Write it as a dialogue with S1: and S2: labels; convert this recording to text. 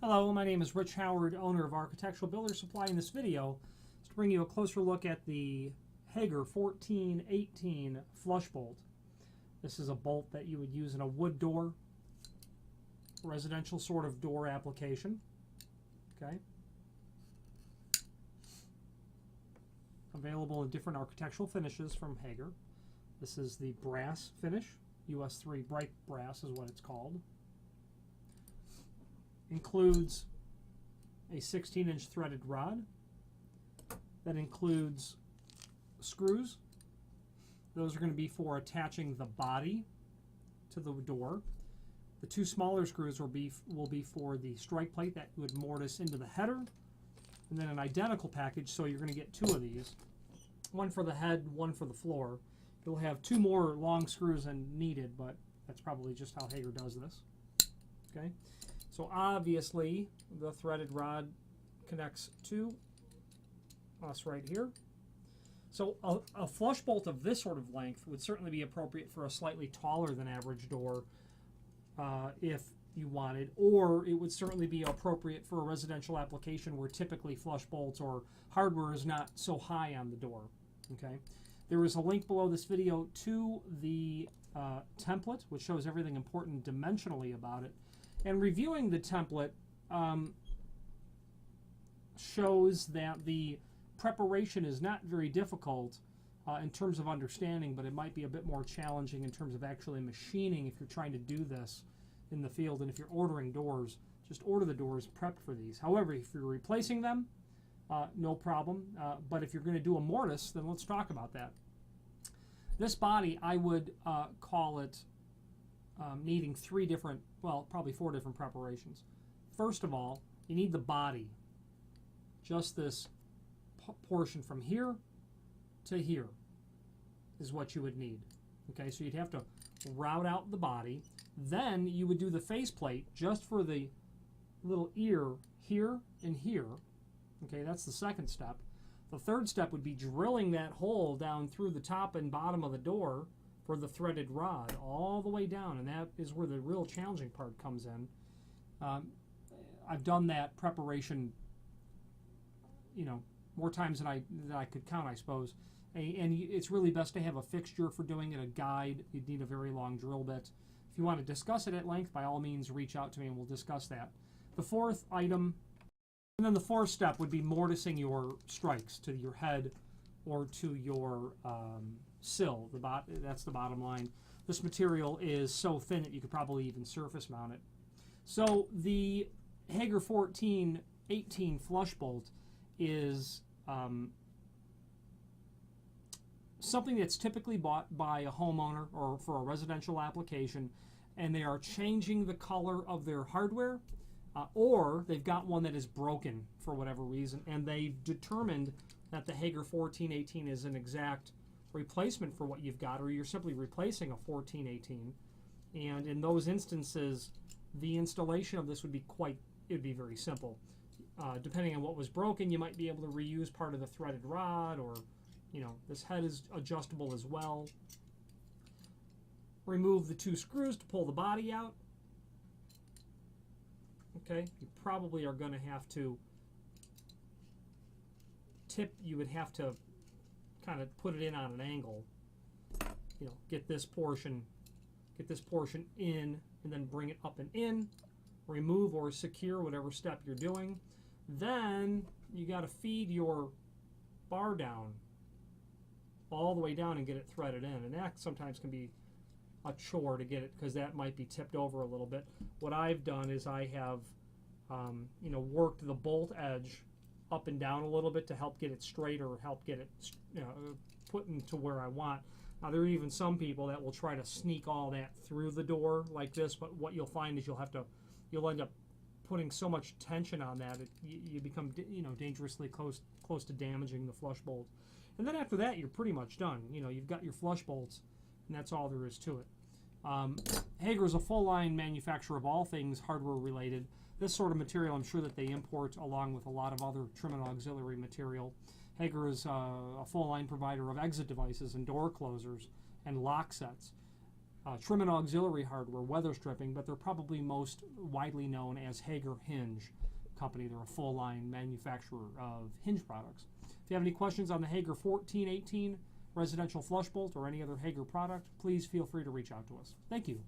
S1: Hello, my name is Rich Howard, owner of Architectural Builder Supply. In this video, is to bring you a closer look at the Hager 1418 flush bolt. This is a bolt that you would use in a wood door, residential sort of door application. Okay. Available in different architectural finishes from Hager. This is the brass finish. US3 bright brass is what it's called. Includes a 16-inch threaded rod that includes screws. Those are going to be for attaching the body to the door. The two smaller screws will be for the strike plate that you would mortise into the header, and then an identical package, so you're going to get two of these, one for the head, one for the floor. You'll have two more long screws than needed, but that's probably just how Hager does this. Okay. So obviously the threaded rod connects to us right here. So a flush bolt of this sort of length would certainly be appropriate for a slightly taller than average door if you wanted, or it would certainly be appropriate for a residential application where typically flush bolts or hardware is not so high on the door. Okay, there is a link below this video to the template, which shows everything important dimensionally about it. And reviewing the template shows that the preparation is not very difficult in terms of understanding, but it might be a bit more challenging in terms of actually machining if you're trying to do this in the field. And if you're ordering doors, just order the doors prepped for these. However, if you're replacing them, no problem. But if you're going to do a mortise, then let's talk about that. This body, I would call it needing probably four different preparations. First of all, you need the body. Just this portion from here to here is what you would need. Okay, so you'd have to route out the body. Then you would do the faceplate just for the little ear here and here. Okay, that's the second step. The third step would be drilling that hole down through the top and bottom of the door for the threaded rod all the way down, and that is where the real challenging part comes in. I've done that preparation, more times than I could count, I suppose. And it's really best to have a fixture for doing it, a guide. You'd need a very long drill bit. If you want to discuss it at length, by all means, reach out to me and we'll discuss that. The fourth item, and then the fourth step would be mortising your strikes to your head or to your sill. That's the bottom line. This material is so thin that you could probably even surface mount it. So the Hager 1418 flush bolt is something that's typically bought by a homeowner or for a residential application, and they are changing the color of their hardware, or they've got one that is broken for whatever reason, and they've determined that the Hager 1418 is an exact replacement for what you've got, or you're simply replacing a 1418. And in those instances, the installation of this would be very simple. Depending on what was broken, you might be able to reuse part of the threaded rod, or this head is adjustable as well. Remove the two screws to pull the body out. Okay, you probably are going to have to you would have to kind of put it in on an angle. Get this portion in, and then bring it up and in. Remove or secure whatever step you're doing. Then you got to feed your bar down all the way down and get it threaded in, and that sometimes can be a chore to get it because that might be tipped over a little bit. What I've done is I have worked the bolt edge up and down a little bit to help get it straight, or help get it put into where I want. Now, there are even some people that will try to sneak all that through the door like this, but what you'll find is you'll end up putting so much tension on that you become dangerously close to damaging the flush bolt. And then after that, you're pretty much done. You've got your flush bolts, and that's all there is to it. Hager is a full-line manufacturer of all things hardware-related. This sort of material, I'm sure that they import along with a lot of other trim and auxiliary material. Hager is a full-line provider of exit devices and door closers and lock sets. trim and auxiliary hardware, weather stripping, but they're probably most widely known as Hager Hinge Company. They're a full-line manufacturer of hinge products. If you have any questions on the Hager 1418 residential flush bolt or any other Hager product, please feel free to reach out to us. Thank you.